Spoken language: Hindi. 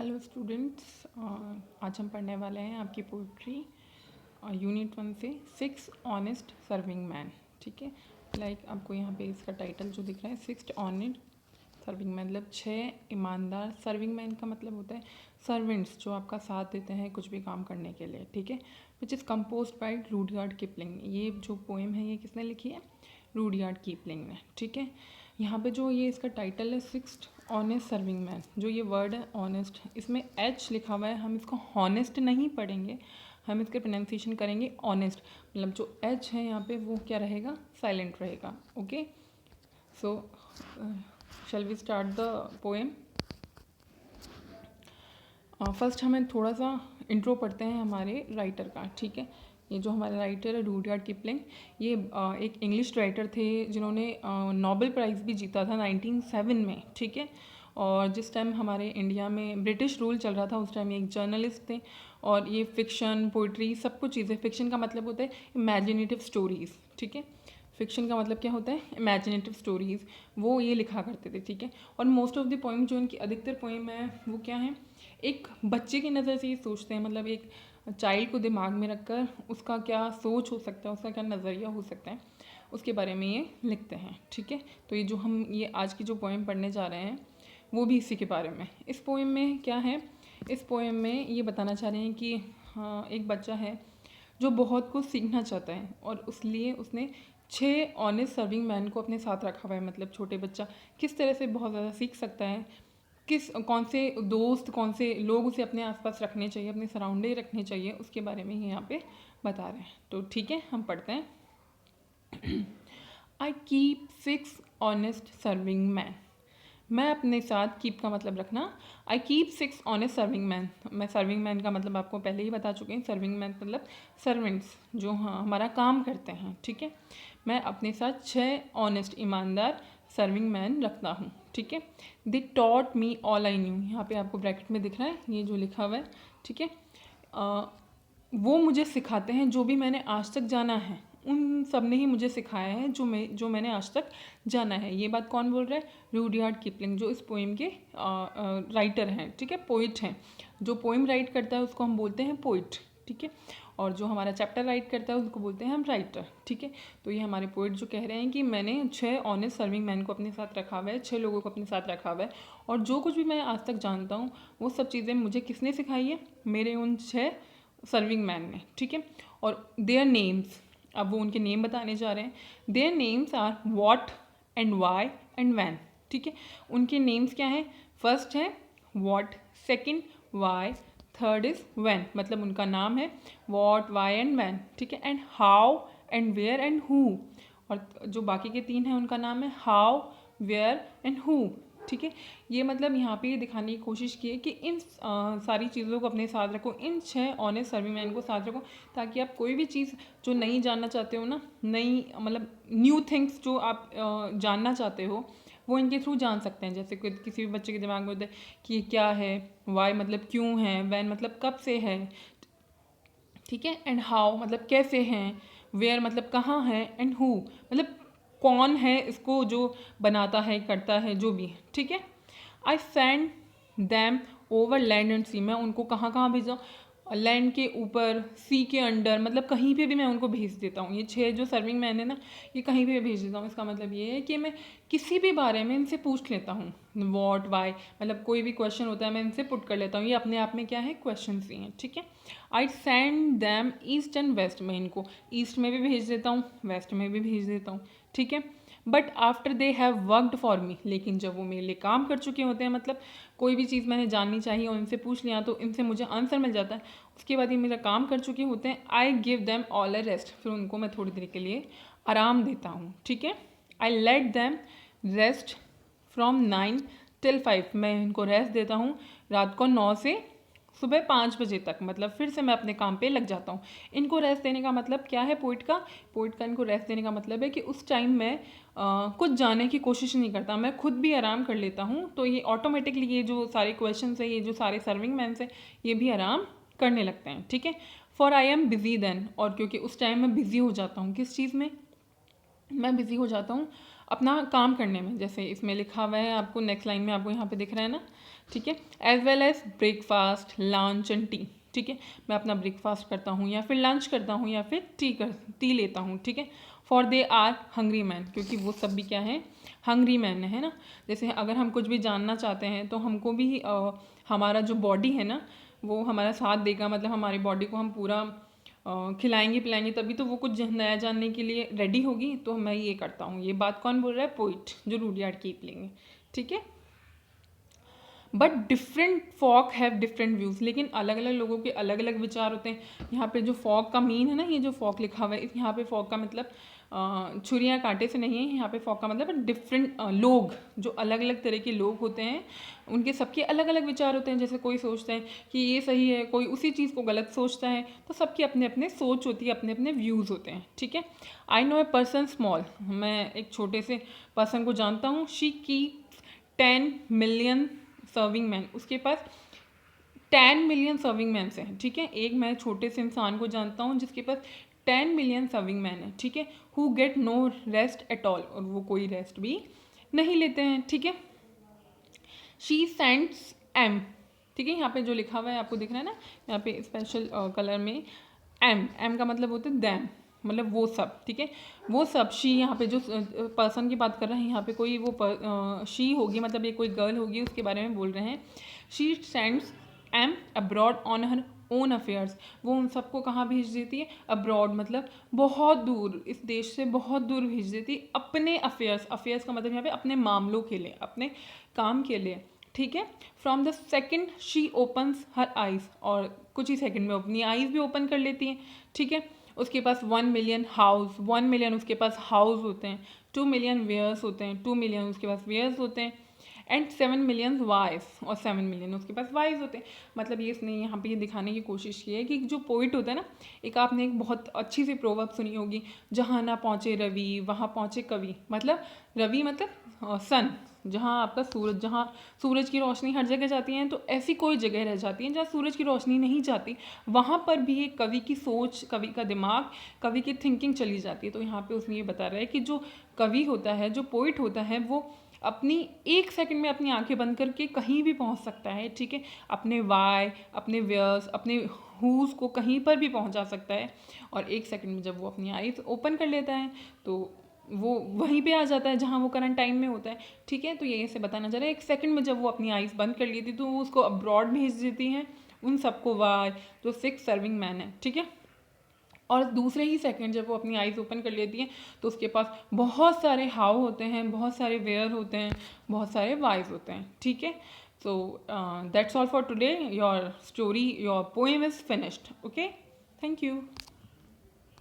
हेलो स्टूडेंट्स, आज हम पढ़ने वाले हैं आपकी पोइट्री यूनिट 1 से 6 ऑनेस्ट सर्विंग मैन। ठीक है, लाइक आपको यहाँ पे इसका टाइटल जो दिख रहा है 6 ऑनेस्ट सर्विंग मैन, मतलब 6 ईमानदार। सर्विंग मैन का मतलब होता है सर्वेंट्स, जो आपका साथ देते हैं कुछ भी काम करने के लिए। ठीक है, which is composed bye Rudyard Kipling. ये जो पोएम है ये किसने लिखी है? रूडयार्ड किपलिंग ने। ठीक है, यहाँ पे जो ये इसका टाइटल है 6 ऑनेस्ट सर्विंग मैन, जो ये वर्ड है ऑनेस्ट, इसमें एच लिखा हुआ है। हम इसको हॉनेस्ट नहीं पढ़ेंगे, हम इसके प्रोनाउंसिएशन करेंगे ऑनेस्ट। मतलब जो एच है यहाँ पे वो क्या रहेगा? साइलेंट रहेगा। Okay, so shall we start the poem. First हमें थोड़ा सा इंट्रो पढ़ते हैं हमारे राइटर का। ठीक है, ये जो हमारे राइटर है रूडयार्ड किपलिंग, ये एक इंग्लिश राइटर थे जिन्होंने नोबेल प्राइज़ भी जीता था 1907 में। ठीक है, और जिस टाइम हमारे इंडिया में ब्रिटिश रूल चल रहा था उस टाइम ये एक जर्नलिस्ट थे। और ये फिक्शन, पोइट्री, सब कुछ चीज़ें, फिक्शन का मतलब होता है इमेजिनेटिव स्टोरीज़। ठीक है, फिक्शन का मतलब क्या होता है? इमेजिनेटिव स्टोरीज़, वो ये लिखा करते थे। ठीक है, और मोस्ट ऑफ द पोइम, जो इनकी अधिकतर पोइम है वो क्या है? एक बच्चे की नज़र से ये सोचते हैं, मतलब एक चाइल्ड को दिमाग में रखकर उसका क्या सोच हो सकता है, उसका क्या नज़रिया हो सकता है, उसके बारे में ये लिखते हैं। ठीक है, तो ये जो हम ये आज की जो पोएम पढ़ने जा रहे हैं वो भी इसी के बारे में। इस पोएम में क्या है? इस पोएम में ये बताना चाह रहे हैं कि हाँ, एक बच्चा है जो बहुत कुछ सीखना चाहता है और उसलिए उसने 6 ऑनेस्ट सर्विंग मैन को अपने साथ रखा हुआ है। मतलब छोटे बच्चा किस तरह से बहुत ज़्यादा सीख सकता है, कौन से दोस्त, कौन से लोग उसे अपने आसपास रखने चाहिए, अपने सराउंडिंग रखने चाहिए, उसके बारे में ही यहाँ पे बता रहे हैं। तो ठीक है, हम पढ़ते हैं। I keep 6 honest serving man. मैं अपने साथ, कीप का मतलब रखना, I keep 6 honest serving man. मैं सर्विंग मैन का मतलब आपको पहले ही बता चुके हैं। सर्विंग मैन मतलब सर्वेंट्स, जो हाँ हमारा काम करते हैं। ठीक है, मैं अपने साथ 6 ऑनेस्ट ईमानदार सर्विंग मैन रखता हूँ। ठीक है, they taught me all I knew. यहाँ पे आपको ब्रैकेट में दिख रहा है ये जो लिखा हुआ है। ठीक है, वो मुझे सिखाते हैं जो भी मैंने आज तक जाना है, उन सब ने ही मुझे सिखाया है जो मैंने आज तक जाना है। ये बात कौन बोल रहा है? रूडयार्ड किपलिंग, जो इस पोइम के राइटर हैं। ठीक है, पोइट हैं। जो पोइम राइट करता है उसको हम बोलते हैं पोइट। ठीक है, और जो हमारा चैप्टर राइट करता है उसको बोलते हैं हम राइटर। ठीक है, तो ये हमारे पोइट जो कह रहे हैं कि मैंने 6 ऑनेस्ट सर्विंग मैन को अपने साथ रखा हुआ है, 6 लोगों को अपने साथ रखा हुआ है, और जो कुछ भी मैं आज तक जानता हूँ वो सब चीज़ें मुझे किसने सिखाई है? मेरे उन 6 सर्विंग मैन ने। ठीक है, और देयर नेम्स, अब वो उनके नेम बताने जा रहे हैं। Their names are What and Why and When. ठीक है, उनके नेम्स क्या हैं? फर्स्ट है What, second Why, third is When. मतलब उनका नाम है वॉट, वाई एंड वैन। ठीक है, and How and Where and Who. और जो बाकी के 3 हैं उनका नाम है हाउ, वेयर एंड हु। ठीक है, ये मतलब यहाँ पे ये दिखाने की कोशिश की है कि इन सारी चीज़ों को अपने साथ रखो, इन 6 ऑनेस्ट सर्विंग मैन को साथ रखो, ताकि आप कोई भी चीज़ जो नहीं जानना चाहते हो ना, नई मतलब न्यू थिंग्स जो आप जानना चाहते हो वो इनके थ्रू जान सकते हैं। जैसे किसी भी बच्चे के दिमाग में होता है कि क्या है, वाई मतलब क्यों है, वैन मतलब कब से है। ठीक है, एंड हाउ मतलब कैसे हैं, वेयर मतलब कहाँ है, एंड हु मतलब कौन है इसको जो बनाता है, करता है, जो भी है। ठीक है, I send them over land and sea. मैं उनको कहाँ कहाँ भेजा? लैंड के ऊपर, सी के अंडर, मतलब कहीं पे भी मैं उनको भेज देता हूँ। ये 6 जो सर्विंग मैन है ना, ये कहीं पे भी भेज देता हूँ। इसका मतलब ये है कि मैं किसी भी बारे में इनसे पूछ लेता हूँ। वॉट, वाई, मतलब कोई भी क्वेश्चन होता है मैं इनसे पुट कर लेता हूँ। ये अपने आप में क्या है? क्वेश्चन ही हैं। ठीक है, I send them east and west. मैं इनको ईस्ट में भी भेज देता हूँ, वेस्ट में भी भेज देता हूँ। ठीक है, but after they have worked for me. लेकिन जब वो मेरे लिए काम कर चुके होते हैं, मतलब कोई भी चीज़ मैंने जाननी चाहिए और इनसे पूछ लिया तो इनसे मुझे आंसर मिल जाता है, उसके बाद ये मेरा काम कर चुके होते हैं, I give them all a rest. फिर उनको मैं थोड़ी देर के लिए आराम देता हूँ। ठीक है, I let them rest from 9 till 5। मैं इनको रेस्ट देता हूँ रात को 9 से सुबह 5 बजे तक। मतलब फिर से मैं अपने काम पे लग जाता हूँ। इनको रेस्ट देने का मतलब क्या है? पोइट का इनको रेस्ट देने का मतलब है कि उस टाइम मैं कुछ जानने की कोशिश नहीं करता, मैं खुद भी आराम कर लेता हूँ। तो ये ऑटोमेटिकली ये जो सारे क्वेश्चन है, ये जो सारे सर्विंग मैन है, ये भी आराम करने लगते हैं। ठीक है, for I am busy then. और क्योंकि उस टाइम मैं बिज़ी हो जाता हूँ, किस चीज़ में मैं बिज़ी हो जाता हूँ? अपना काम करने में, जैसे इसमें लिखा हुआ है आपको नेक्स्ट लाइन में आपको यहाँ पे दिख रहा है ना, ठीक है, as well as breakfast, lunch and tea, ठीक है, मैं अपना ब्रेकफास्ट करता हूँ या फिर लंच करता हूँ या फिर टी लेता हूँ, ठीक है, for they are hungry men, क्योंकि वो सब भी क्या है, हंग्री मैन है ना। जैसे अगर हम कुछ भी जानना चाहते हैं तो हमको भी हमारा जो बॉडी है ना वो हमारा साथ देगा, मतलब हमारी बॉडी को हम पूरा खिलाएंगे पिलाएंगे तभी तो वो कुछ नया जानने के लिए रेडी होगी। तो मैं ये करता हूँ। ये बात कौन बोल रहा है, पोइट, जो रूडयार्ड कीपलिंग है, ठीक है। But different folk have different views, लेकिन अलग अलग लोगों के अलग अलग विचार होते हैं। यहाँ पे जो फॉक का मीन है ना, ये जो फॉक लिखा हुआ है, यहाँ पे फॉक का मतलब छुरियाँ कांटे से नहीं है, यहाँ पे फॉक का मतलब डिफरेंट लोग, जो अलग अलग तरह के लोग होते हैं उनके सबके अलग अलग विचार होते हैं। जैसे कोई सोचता है कि ये सही है, कोई उसी चीज़ को गलत सोचता है, तो सबके अपने अपने सोच होती है, अपने अपने व्यूज़ होते हैं, ठीक है। I know a person small, मैं एक छोटे से पर्सन को जानता हूँ। She keeps 10 million serving man, उसके पास 10 मिलियन सर्विंग मैन हैं, ठीक है। एक मैं छोटे से इंसान को जानता हूँ जिसके पास 10 मिलियन सर्विंग मैन है, ठीक है। Who get no rest at all, और वो कोई रेस्ट भी नहीं लेते हैं, ठीक है। शी सेंड्स एम, ठीक है, यहाँ पे जो लिखा हुआ है आपको दिख रहा है ना, यहाँ पे स्पेशल कलर में एम का मतलब होता है दैम, मतलब वो सब, ठीक है, वो सब। शी यहाँ पे जो पर्सन की बात कर रहे हैं, यहाँ पे कोई वो शी होगी, मतलब ये कोई गर्ल होगी, उसके बारे में बोल रहे हैं। She sends them abroad on her own affairs, वो उन सबको कहाँ भेज देती है, अब्रॉड मतलब बहुत दूर, इस देश से बहुत दूर भेज देती है अपने अफेयर्स, अफेयर्स का मतलब यहाँ पे अपने मामलों के लिए, अपने काम के लिए, ठीक है। From the second she opens her eyes, और कुछ ही सेकंड में अपनी आइज़ भी ओपन कर लेती हैं, ठीक है। उसके पास 1 मिलियन हाउस, 1 मिलियन उसके पास हाउस होते हैं, 2 मिलियन वेयर्स होते हैं, 2 मिलियन उसके पास वेयर्स होते हैं, एंड 7 मिलियन वाइफ, और 7 मिलियन उसके पास वाइफ होते हैं। मतलब ये इसने यहाँ पे ये दिखाने की कोशिश की है कि जो पोइट होता है ना, एक आपने एक बहुत अच्छी सी प्रोवर्ब सुनी होगी, जहाँ ना पहुँचे रवि वहाँ पहुँचे कवि, मतलब रवि मतलब सन, जहाँ आपका सूरज, जहाँ सूरज की रोशनी हर जगह जाती है, तो ऐसी कोई जगह रह जाती है जहाँ सूरज की रोशनी नहीं जाती, वहाँ पर भी एक कवि की सोच, कवि का दिमाग, कवि की थिंकिंग चली जाती है। तो यहाँ पे उसने ये बता रहा है कि जो कवि होता है, जो पोइट होता है, वो अपनी 1 सेकंड में अपनी आंखें बंद करके कहीं भी पहुंच सकता है, ठीक है। अपने वाई, अपने व्यर्स, अपने हुज को कहीं पर भी पहुंचा सकता है, और 1 सेकंड में जब वो अपनी आईज ओपन कर लेता है तो वो वहीं पे आ जाता है जहाँ वो करंट टाइम में होता है, ठीक है। तो ये इसे बताना चाह रहा है, 1 सेकंड में जब वो अपनी आईज बंद कर लेती तो वो उसको अब्रॉड भेज देती हैं, उन सबको वाई, जो 6 सर्विंग मैन है, ठीक है। और दूसरे ही सेकंड जब वो अपनी आइज़ ओपन कर लेती हैं तो उसके पास बहुत सारे हाउ होते हैं, बहुत सारे वेयर होते हैं, बहुत सारे वाइज होते हैं, ठीक है। So that's all for today. Your story, your poem is finished. Okay, thank you.